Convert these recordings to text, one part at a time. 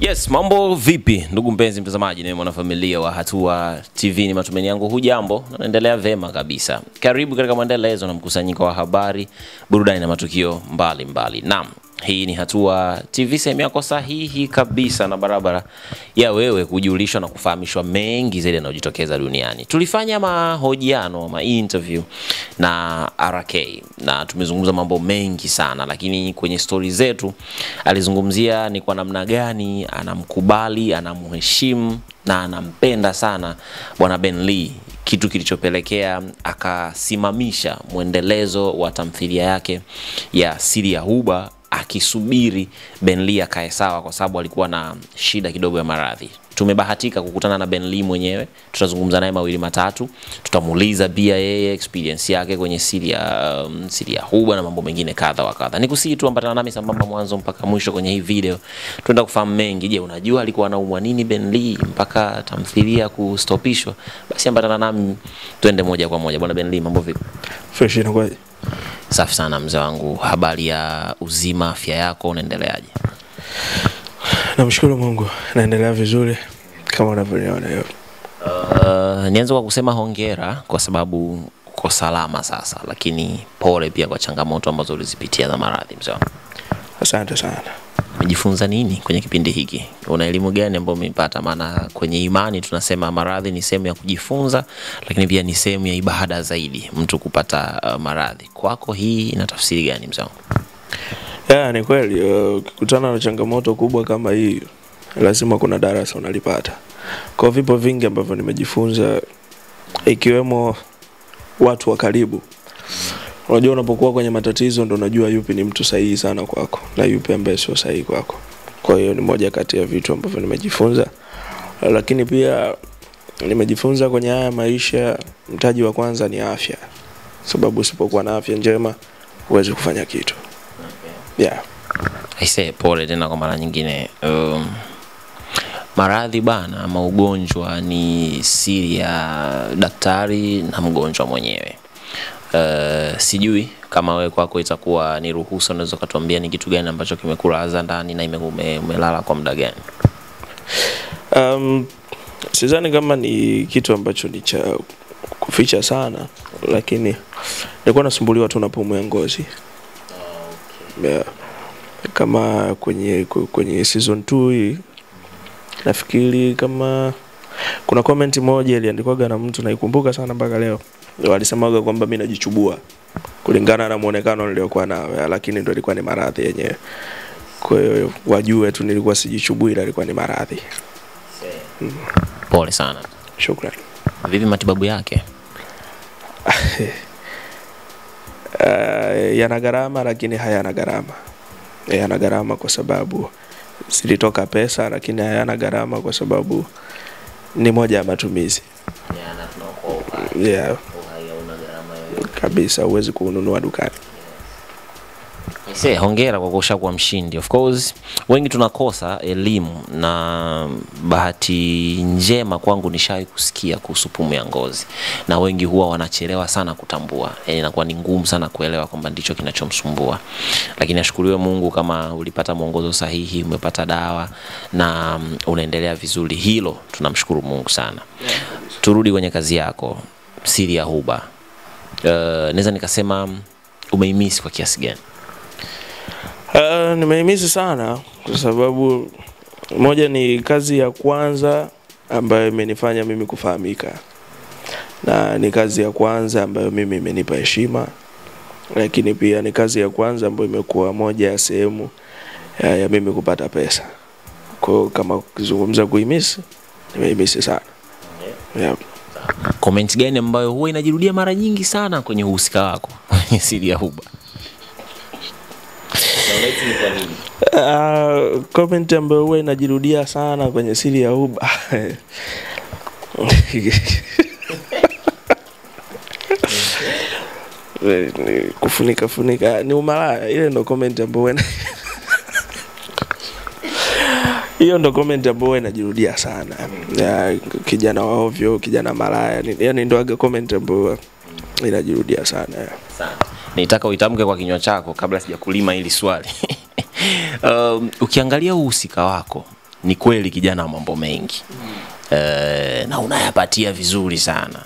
Yes, mambo vipi ndugu mpenzi mtazamaji na mwanafamilia wa Hatua TV, ni matumaini yangu hujambo na unaendelea vema kabisa. Karibu katika mwendelezo na mkusanyiko wa habari, burudani na matukio mbalimbali. Naam, hii ni Hatua TV, sehemu yako sahihi kabisa na barabara ya wewe kujulishwa na kufahamishwa mengi zaidi yanayojitokeza duniani. Tulifanya mahojiano, interview na RK na tumezungumza mambo mengi sana, lakini kwenye story zetu alizungumzia ni kwa namna gani anamkubali, anamheshimu na anampenda sana bwana Ben Lee, kitu kilichopelekea akasimamisha mwendelezo wa tamthilia yake ya Siri ya Huba akisubiri Ben Lee akae sawa kwa sababu alikuwa na shida kidogo ya maradhi. Tumebahatika kukutana na Ben Lee mwenyewe, tutazungumza naye mawili matatu, tutamuuliza pia yeye experience yake kwenye Siri ya Huba na mambo mengine kadha wa kadha. Nikusii tu ambatana nami sambamba mwanzo mpaka mwisho kwenye hii video. Tunaenda kufahamu mengi. Je, unajua alikuwa anaumwa nini Ben Lee mpaka tamthilia kustopishwa? Basi ambatana nami twende moja kwa moja. Bwana Ben Lee, mambo vipi? Fresh na kwaje? Safi sana mzee wangu. Habari ya uzima, afya yako, unaendeleaje? Namshukuru Mungu, naendelea vizuri kama unavyoona leo. Nianze kwa kusema hongera kwa sababu uko salama sasa, lakini pole pia kwa changamoto ambazo ulizipitia za maradhi mzee wangu. Asante sana. Umejifunza nini kwenye kipindi hiki? Una elimu gani ambayo umepata? Maana kwenye imani tunasema maradhi ni sehemu ya kujifunza, lakini pia ni sehemu ya ibada zaidi mtu kupata maradhi. Kwako hii ina tafsiri gani mzee wangu? Ni kweli, ukikutana na changamoto kubwa kama hii lazima kuna darasa unalipata. Kwa vipo vingi ambavyo nimejifunza, ikiwemo watu wa karibu. Unajua unapokuwa kwenye matatizo ndo unajua yupi ni mtu sahihi sana kwako na yupi ambaye sio sahihi kwako. Kwa hiyo ni moja kati ya vitu ambavyo nimejifunza. Lakini pia nimejifunza kwenye haya maisha, mtaji wa kwanza ni afya. Sababu usipokuwa na afya njema huwezi kufanya kitu. I say pole tena kwa mara nyingine. Maradhi bana ama ugonjwa ni siri ya daktari na mgonjwa mwenyewe. Sijui kama wewe kwako itakuwa ni ruhusa, unaweza kutuambia ni kitu gani ambacho kimekulaza ndani na umelala kwa muda gani? Sidhani kama ni kitu ambacho ni cha kuficha sana, lakini nilikuwa nasumbuliwa tu na pumu ya ngozi. Kama kwenye season 2 hii nafikiri kama kuna comment moja iliandikwa na mtu naikumbuka sana mpaka leo. Walisemaga kwamba mimi najichubua kulingana na muonekano niliokuwa nao, lakini ndio ilikuwa ni maradhi yenyewe. Kwa hiyo wajue tu nilikuwa sijichubui, ila ilikuwa ni maradhi. Pole sana. Shukrani. Vipi matibabu yake? Yana gharama lakini hayana gharama. Yana gharama kwa sababu zilitoka pesa, lakini hayana gharama kwa sababu ni moja ya matumizi. Kabisa, huwezi kununua dukani. Hongera kwa kushakuwa mshindi. Of course wengi tunakosa elimu, na bahati njema kwangu nishawahi kusikia kuhusu pumu ya ngozi, na wengi huwa wanachelewa sana kutambua. Inakuwa ni ngumu sana kuelewa kwamba ndicho kinachomsumbua. Lakini ashukuriwe Mungu kama ulipata mwongozo sahihi, umepata dawa na unaendelea vizuri. Hilo tunamshukuru Mungu sana. Turudi kwenye kazi yako, Siri ya Huba. Naweza nikasema umeimisi kwa kiasi gani? Nimeimisi sana kwa sababu moja ni kazi ya kwanza ambayo imenifanya mimi kufahamika, na ni kazi ya kwanza ambayo mimi imenipa heshima, lakini pia ni kazi ya kwanza ambayo imekuwa moja ya sehemu ya mimi kupata pesa. Kwa kama kuzungumza kuimisi, nimeimisi sana. Comment gani ambayo huwa inajirudia mara nyingi sana kwenye uhusika wako Siri ya Huba? Comment ambayo huwa inajirudia sana kwenye Siri ya Huba kufunika ni umalaya. Ile ndo comment ambayo hiyo ndo comment ambayo inajirudia sana. Kijana wa ovyo, kijana malaya, yani ndo aga comment ambayo inajirudia sana. Nitaka uitamke kwa kinywa chako kabla sijakulima hili swali. Ukiangalia uhusika wako ni kweli kijana wa mambo mengi. Na unayapatia vizuri sana.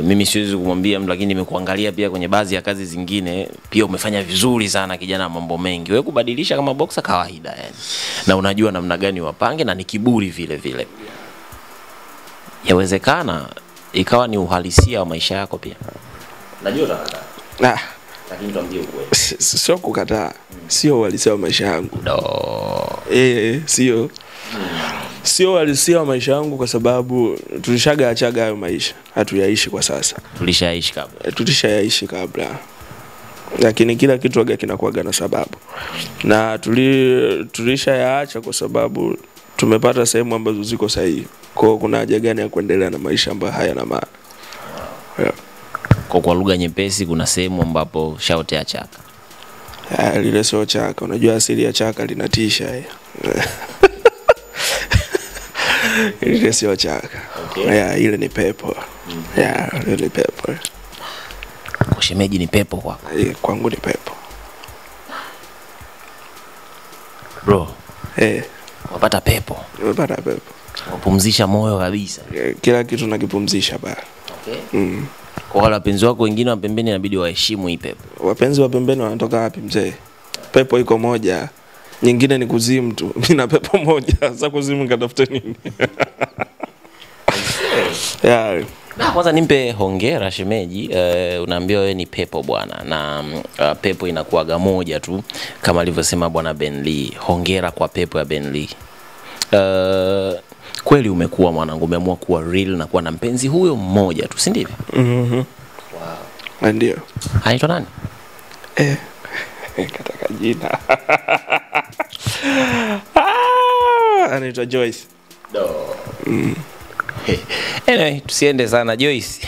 Mimi siwezi kumwambia mtu, lakini nimekuangalia pia kwenye baadhi ya kazi zingine pia umefanya vizuri sana kijana wa mambo mengi. Wewe kubadilisha kama boxer kawaida yani. Na unajua namna gani wapange, na ni kiburi vile vile. Yawezekana ikawa ni uhalisia wa maisha yako pia. Najua unakataa. Lakini tuambie ukweli. Sio kukataa. Sio uhalisia wa maisha yangu. Sio. Sio uhalisia wa maisha yangu kwa sababu tulishaaga hayo maisha. Hatuyaishi kwa sasa. Tulishayaishi kabla. Lakini kila kitu waga kinakuwa na sababu. Na tulishayaacha kwa sababu tumepata sehemu ambazo ziko sahihi. Kwa kuna haja gani ya kuendelea na maisha ambayo hayana maana? Kwa lugha nyepesi, kuna sehemu ambapo shaotea chaka. Lile sio chaka. Unajua asili ya chaka linatisha. Ile sio chaka. Okay. Ile ni pepo. Ile ni pepo. Kwa shemeji ni pepo kwako? Kwangu ni pepo. Bro. Wapata pepo. Wapata pepo. Wapumzisha moyo kabisa. Kila kitu nakipumzisha ba. Okay. Kwa wale wapenzi wako wengine wa pembeni inabidi waheshimu hii pepo. Wapenzi wa pembeni wanatoka wapi mzee? Pepo iko moja. Nyingine ni kuzimu tu. Mimi na pepo moja. Sasa kuzimu nikatafuta nini? Na kwanza nimpe hongera shemeji. Unaambiwa wewe ni pepo bwana, na pepo inakuaga moja tu kama alivyosema bwana Ben Lee. Hongera kwa pepo ya Ben Lee. Kweli umekuwa mwanangu, umeamua kuwa real na kuwa na mpenzi huyo mmoja tu, si ndivyo? Wow. Ndio. Anaitwa nani? Kataka jina. Anaitwa Joyce. Anyway, tusiende sana Joyce.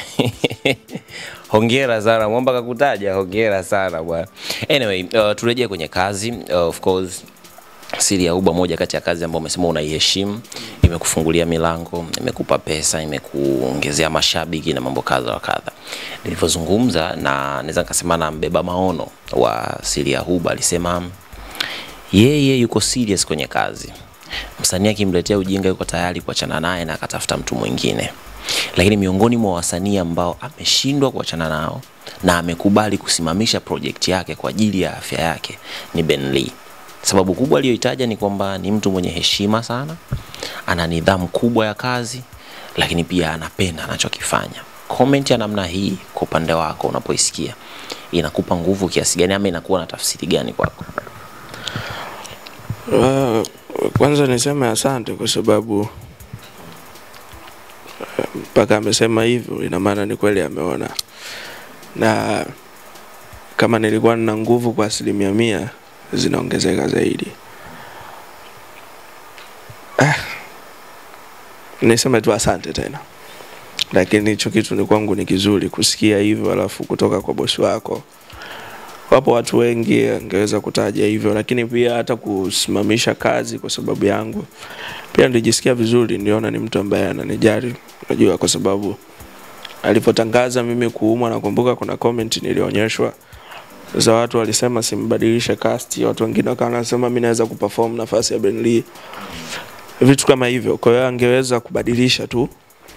Hongera sana, mwamba kakutaja, hongera sana bwana. Anyway, turejea kwenye kazi. Of course Siri ya Uba, moja kati ya kazi ambayo umesema unaiheshimu, imekufungulia milango, imekupa pesa, imekuongezea mashabiki na mambo kadha wa kadha. Nilipozungumza na naweza nikasema na mbeba maono wa Siri ya Uba, alisema yeye yuko serious kwenye kazi. Msanii akimletea ujinga yuko tayari kuachana naye na akatafuta mtu mwingine. Lakini miongoni mwa wasanii ambao ameshindwa kuachana nao na amekubali kusimamisha project yake kwa ajili ya afya yake ni Ben Lee. Sababu kubwa aliyoitaja ni kwamba ni mtu mwenye heshima sana, ana nidhamu kubwa ya kazi, lakini pia anapenda anachokifanya. Comment ya namna hii kwa upande wako unapoisikia inakupa nguvu kiasi gani, ama inakuwa na tafsiri gani kwako? Kwanza niseme asante kwa sababu mpaka amesema hivyo ina maana ni kweli ameona. Na kama nilikuwa nina nguvu kwa 100%, zinaongezeka zaidi. Niseme tu asante tena. Lakini hicho kitu ni kwangu ni kizuri kusikia hivyo, alafu kutoka kwa bosi wako. Wapo watu wengi angeweza kutaja hivyo, lakini pia hata kusimamisha kazi kwa sababu yangu pia nilijisikia vizuri. Niliona ni mtu ambaye ananijali. Unajua, kwa sababu alipotangaza mimi kuumwa, nakumbuka kuna comment nilionyeshwa za watu walisema simbadilishe cast, watu wengine wanasema mimi naweza kuperform nafasi ya Ben Lee, vitu kama hivyo. Kwa hiyo angeweza kubadilisha tu,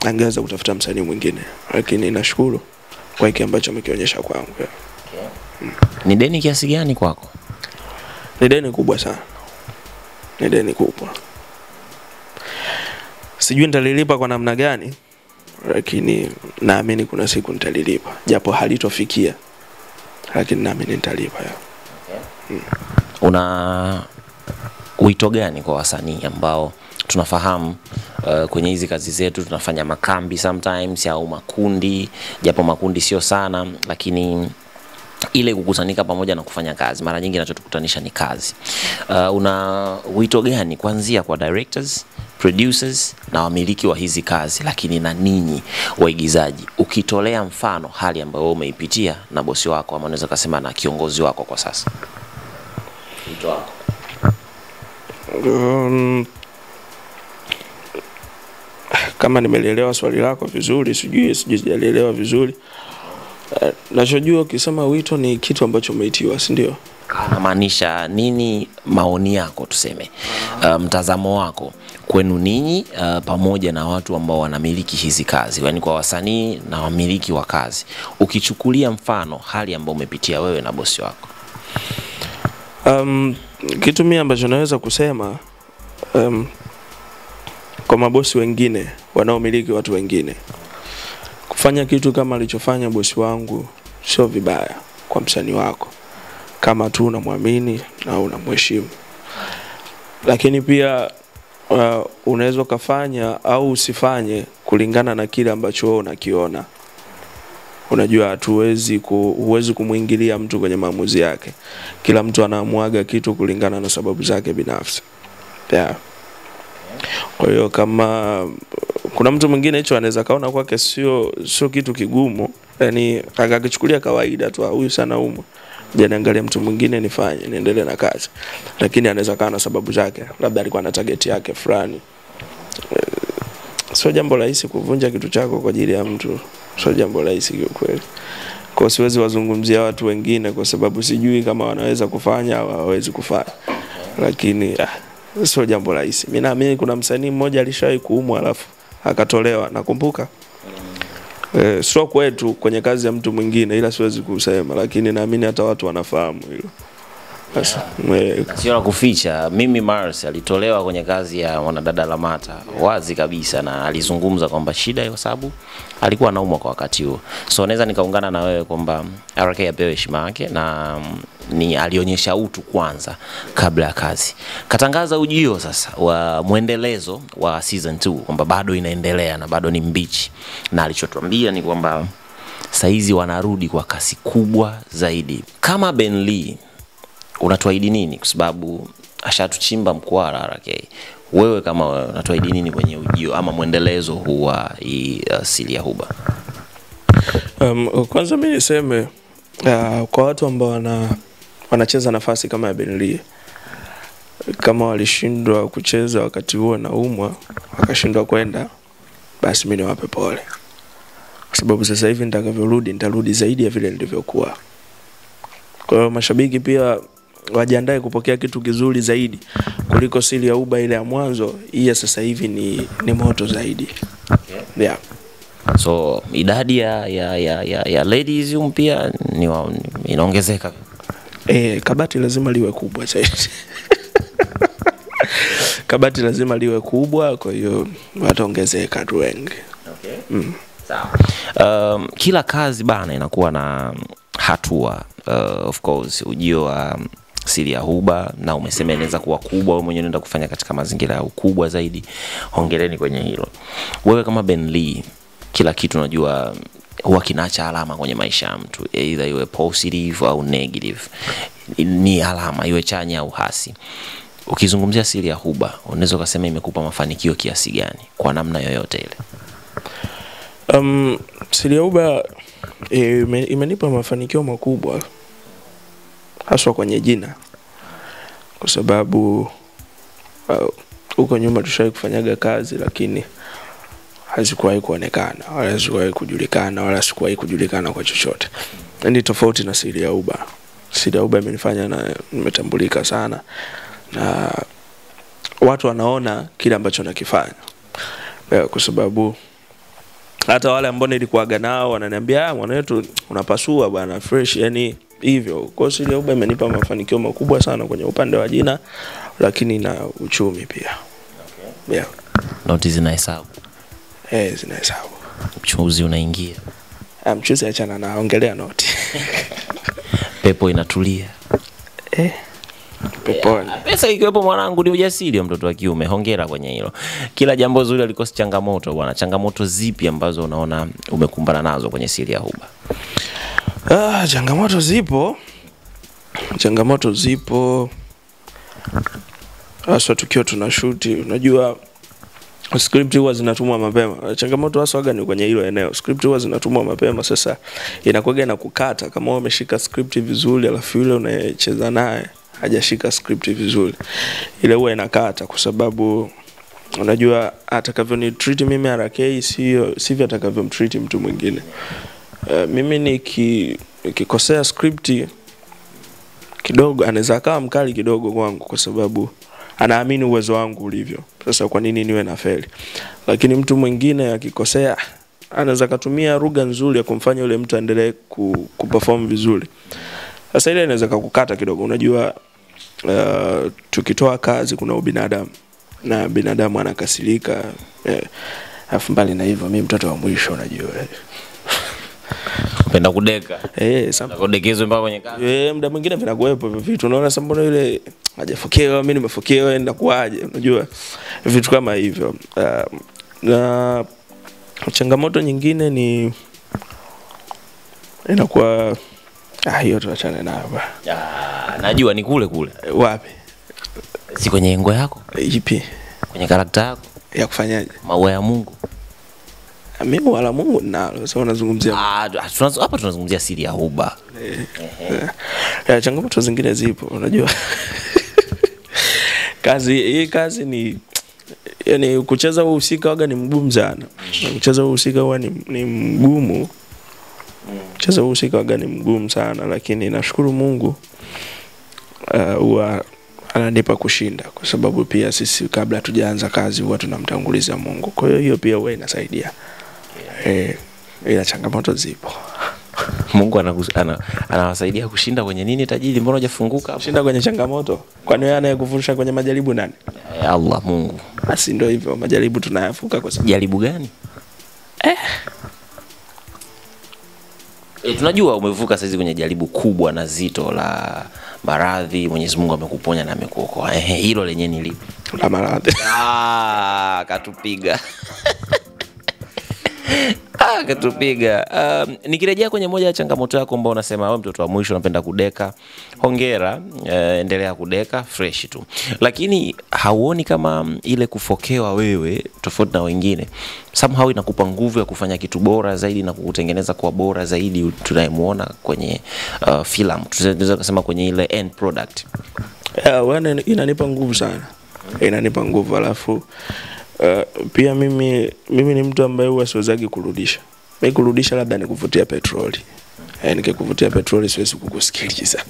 angeweza kutafuta msanii mwingine, lakini nashukuru kwa hiki ambacho amekionyesha kwangu. Ni deni kiasi gani kwako? Ni deni kubwa sana. Ni deni kubwa. Sijui nitalilipa kwa namna gani, lakini naamini kuna siku nitalilipa, japo halitofikia, lakini naamini nitalipa. Una wito gani kwa wasanii ambao tunafahamu kwenye hizi kazi zetu tunafanya makambi sometimes au makundi, japo makundi sio sana, lakini ile kukutanika pamoja na kufanya kazi mara nyingi inachotukutanisha ni kazi. Una wito gani kuanzia kwa directors, producers na wamiliki wa hizi kazi, lakini na ninyi waigizaji, ukitolea mfano hali ambayo umeipitia na bosi wako, ama unaweza kusema na kiongozi wako kwa sasa? Wito wako. Kama nimeelewa swali lako vizuri, sijui sijalielewa vizuri. Nachojua ukisema wito ni kitu ambacho umeitiwa, si ndio? Anamaanisha nini maoni yako tuseme, mtazamo wako kwenu ninyi pamoja na watu ambao wanamiliki hizi kazi, yaani kwa wasanii na wamiliki wa kazi, ukichukulia mfano hali ambayo umepitia wewe na bosi wako? Kitu mimi ambacho naweza kusema kwa mabosi wengine wanaomiliki watu wengine, kufanya kitu kama alichofanya bosi wangu sio vibaya kwa msanii wako kama tu unamwamini na unamheshimu. Lakini pia unaweza kufanya au usifanye kulingana na kile ambacho wewe unakiona. Unajua huwezi kumuingilia mtu kwenye maamuzi yake. Kila mtu anaamuaga kitu kulingana na sababu zake binafsi. Yeah. Kwa hiyo kama kuna mtu mwingine hicho anaweza kaona kwake sio kitu kigumu, yani akakichukulia kawaida tu, huyu sana umo, je, niangalie mtu mwingine nifanye niendelee na kazi. Lakini anaweza kawa na sababu zake, labda alikuwa na target yake fulani. Sio jambo rahisi kuvunja kitu chako kwa ajili ya mtu. Sio jambo rahisi kwa kweli. Kwa siwezi wazungumzia watu wengine kwa sababu sijui kama wanaweza kufanya au hawawezi kufanya. Lakini sio jambo rahisi. Mimi naamini kuna msanii mmoja alishawahi kuumwa alafu akatolewa, nakumbuka. Sio kwetu kwenye kazi ya mtu mwingine, ila siwezi kusema, lakini naamini hata watu wanafahamu hilo. Sio la kuficha, mimi Mars alitolewa kwenye kazi ya Mwanadada Lamata wazi kabisa, na alizungumza kwamba shida kwa sababu alikuwa anaumwa kwa wakati huo. So naweza nikaungana na wewe kwamba RK apewe heshima yake, na ni alionyesha utu kwanza kabla ya kazi. Katangaza ujio sasa wa muendelezo wa season 2 kwamba bado inaendelea na bado ni mbichi, na alichotuambia ni kwamba saizi wanarudi kwa kasi kubwa zaidi. Kama Ben Lee, unatuahidi nini? Kwa sababu ashatuchimba mkwara RK. Wewe kama wewe unatuahidi nini kwenye ujio ama muendelezo huu wa Siri ya Huba? Kwanza mimi niseme kwa watu ambao wanacheza nafasi kama ya Ben Lee, kama walishindwa kucheza wakati huo na umwa, wakashindwa kwenda, basi mimi niwape pole. Kwa sababu sasa hivi nitarudi zaidi ya vile nilivyokuwa. Kwa hiyo mashabiki pia wajiandae kupokea kitu kizuri zaidi kuliko Siri ya Huba ile ya mwanzo. Hii sasa hivi ni moto zaidi. Yeah. So idadi ya ladies pia inaongezeka. Kabati lazima liwe kubwa zaidi. Kabati lazima liwe kubwa, kwa hiyo wataongezeka tu wengi. Okay. Sawa. Kila kazi bana inakuwa na hatua. Of course ujio wa Siri ya Huba, na umesema inaweza kuwa kubwa, wewe mwenyewe unaenda kufanya katika mazingira ya ukubwa zaidi. Hongereni kwenye hilo. Wewe kama Ben Lee, kila kitu unajua huwa kinaacha alama kwenye maisha ya mtu, either iwe positive au negative. Ni alama, iwe chanya au hasi. Ukizungumzia Siri ya Huba, unaweza kusema imekupa mafanikio kiasi gani kwa namna yoyote ile? Siri ya Huba imenipa mafanikio makubwa, haswa kwenye jina, kwa sababu huko nyuma tushawahi kufanyaga kazi lakini hazikuwahi kuonekana wala hazikuwahi kujulikana wala sikuwahi kujulikana kwa chochote. Ni tofauti na Siri ya Huba. Siri ya Huba imenifanya na nimetambulika sana, na watu wanaona kile ambacho nakifanya, kwa sababu hata wale ambao nilikuaga nao wananiambia mwanetu unapasua bwana fresh, yani hivyo. Kwa Siri ya Huba imenipa mafanikio makubwa sana kwenye upande wa jina, lakini na uchumi pia. Okay. Yeah. Noti zinahesabu. Zinahesabu. Mchuzi unaingia. Mchuzi achana na, ongelea noti. Pepo inatulia. Peponi. Pesa ikiwepo mwanangu ni ujasiri wa mtoto wa kiume. Hongera kwenye hilo. Kila jambo zuri alikosi changamoto bwana. Changamoto zipi ambazo unaona umekumbana nazo kwenye Siri ya Huba? Changamoto zipo. Hasa tukio tunashuti, unajua script huwa zinatumwa mapema. Changamoto hasa ni kwenye hilo eneo. Script huwa zinatumwa mapema, sasa inakuwa na kukata. Kama umeshika script vizuri alafu yule unayecheza naye hajashika script vizuri, ile huwa inakata, kwa sababu unajua atakavyo ni treat mimi RK sivyo atakavyo mtreat mtu mwingine. Mimi nikikosea script kidogo anaweza akawa mkali kidogo kwangu kwa sababu anaamini uwezo wangu ulivyo. Sasa kwa nini niwe na feli? Lakini mtu mwingine akikosea anaweza kutumia lugha nzuri ya kumfanya yule mtu aendelee kuperform vizuri. Sasa ile inaweza kukukata kidogo. Unajua tukitoa kazi kuna ubinadamu na binadamu anakasirika. Afu mbali na hivyo mimi mtoto wa mwisho unajua. Penda kudeka. Sana kudekezwe mpaka kwenye kazi. Muda mwingine vinakuwepo hivyo vitu. Unaona sasa mbona yule hajafokewa, mimi nimefokewa, enda kuaje? Unajua vitu kama hivyo. Na changamoto nyingine ni inakuwa hiyo tuachane nayo bwana. Najua ni kule. Wapi? Si kwenye engo yako? Ipi? Kwenye karakta yako? Ya kufanyaje? Maua ya Mungu. Mimi wala Mungu nalo. Sasa unazungumzia hapa tunazungumzia siri ya huba. Changamoto zingine zipo, unajua. Kazi ni yani kucheza uhusika waga ni mgumu sana. Kucheza uhusika huwa ni mgumu. Kucheza uhusika waga ni mgumu sana, lakini nashukuru Mungu huwa ananipa kushinda kwa sababu pia sisi kabla tujaanza kazi huwa tunamtanguliza Mungu. Kwa hiyo pia huwa inasaidia. Ila changamoto zipo. Mungu anawasaidia kushinda kwenye nini tajiri? Mbona hujafunguka hapo? Kushinda kwenye changamoto. Kwani yeye anayekuvusha kwenye majaribu nani? Allah, Mungu. Basi ndio hivyo, majaribu tunayafuka kwa sababu. Jaribu gani? Tunajua umevuka sasa kwenye jaribu kubwa na zito la maradhi. Mwenyezi Mungu amekuponya na amekuokoa. Hilo lenyewe ni lipi? La maradhi. Katupiga. Katupiga. Nikirejea kwenye moja ya changamoto yako ambao unasema wewe mtoto wa mwisho unapenda kudeka. Hongera, endelea kudeka fresh tu. Lakini hauoni kama ile kufokewa wewe tofauti na wengine somehow inakupa nguvu ya kufanya kitu bora zaidi na kukutengeneza kwa bora zaidi tunayemuona kwenye filamu? Tunaweza kusema kwenye ile end product. Inanipa nguvu sana. Inanipa nguvu, alafu pia mimi ni mtu ambaye huwa siwezagi kurudisha. Mimi kurudisha labda nikuvutia petroli. Nikikuvutia petroli siwezi kukusikiliza.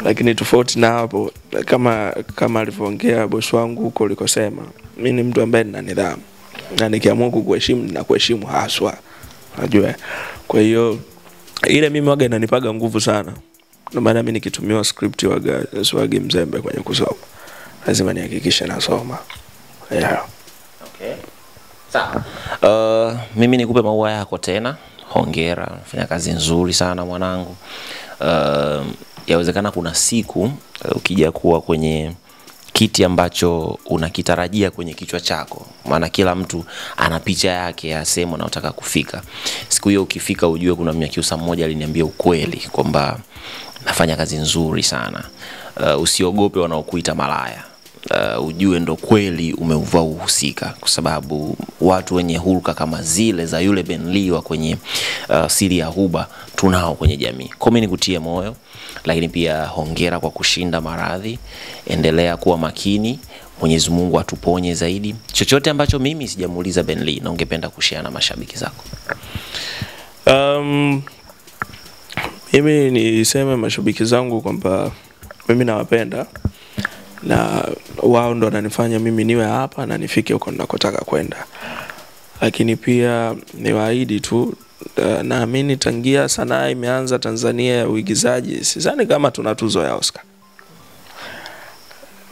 Lakini tofauti na hapo, kama alivyoongea boss wangu huko alikosema, mimi ni mtu ambaye nina nidhamu. Na nikiamua kukuheshimu na kuheshimu haswa. Unajua? Kwa hiyo ile mimi waga inanipaga nguvu sana. Ndio maana mimi nikitumiwa script waga swagi mzembe kwenye kusoma. Lazima nihakikishe nasoma. Okay. Sawa. Mimi nikupe maua yako tena. Hongera, unafanya kazi nzuri sana mwanangu. Yawezekana kuna siku ukija kuwa kwenye kiti ambacho unakitarajia kwenye kichwa chako, maana kila mtu ana picha yake ya sehemu anayotaka kufika. Siku hiyo ukifika ujue kuna Mnyakyusa mmoja aliniambia ukweli kwamba nafanya kazi nzuri sana. Usiogope wanaokuita malaya. Ujue ndo kweli umeuvaa uhusika, kwa sababu watu wenye hulka kama zile za yule Ben Lee wa kwenye siri ya huba tunao kwenye jamii. Kwa mimi nikutie moyo, lakini pia hongera kwa kushinda maradhi. Endelea kuwa makini, Mwenyezi Mungu atuponye zaidi. Chochote ambacho mimi sijamuuliza Ben Lee na ungependa kushare na mashabiki zako? Mimi niseme mashabiki zangu kwamba mimi nawapenda na wao ndo wananifanya mimi niwe hapa na nifike huko ninakotaka kwenda. Lakini pia niwaahidi tu, naamini tangia sanaa imeanza Tanzania ya uigizaji, sidhani kama tuna tuzo ya Oscar.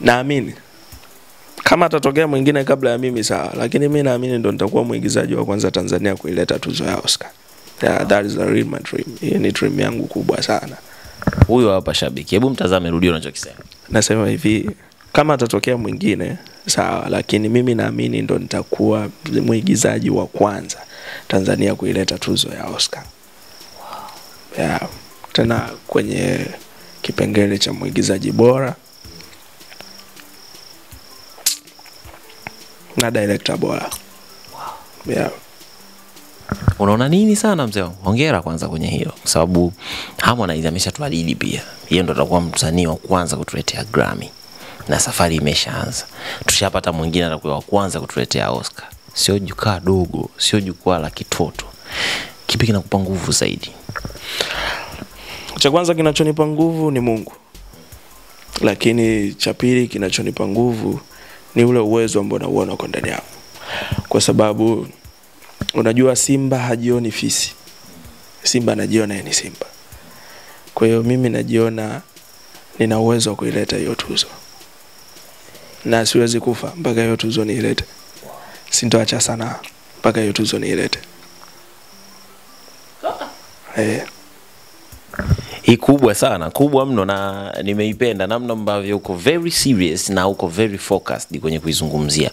Naamini kama atatokea mwingine kabla ya mimi sawa, lakini mimi naamini ndo nitakuwa mwigizaji wa kwanza Tanzania kuileta tuzo ya Oscar. That is a real my dream. Hii ni dream yangu kubwa sana. Huyo hapa shabiki. Hebu mtazame, rudio unachokisema. Nasema hivi, kama atatokea mwingine sawa, lakini mimi naamini ndo nitakuwa mwigizaji wa kwanza Tanzania kuileta tuzo ya Oscar. Wow. Tena kwenye kipengele cha mwigizaji bora na director bora. Wow. Unaona nini sana mzee wangu? Hongera kwanza kwenye hilo, kwa sababu Harmonize ameshatuahidi pia. Yeye ndo atakuwa msanii wa kwanza kutuletea Grammy. Na safari imeshaanza. Tushapata mwingine atakuwa wa kwanza kutuletea Oscar. Sio jukwaa dogo, sio jukwaa la kitoto. Kipi kinakupa nguvu zaidi? Cha kwanza kinachonipa nguvu ni Mungu. Lakini cha pili kinachonipa nguvu ni ule uwezo ambao nauona kwa ndani yangu. Kwa sababu unajua simba hajioni fisi. Simba anajiona yeye ni simba. Kwa hiyo mimi najiona nina uwezo wa kuileta hiyo tuzo. Na siwezi kufa mpaka hiyo tuzo niilete. Sintoacha sana mpaka hiyo tuzo niilete. Hii kubwa sana, kubwa mno, na nimeipenda namna ambavyo uko very serious na uko very focused kwenye kuizungumzia.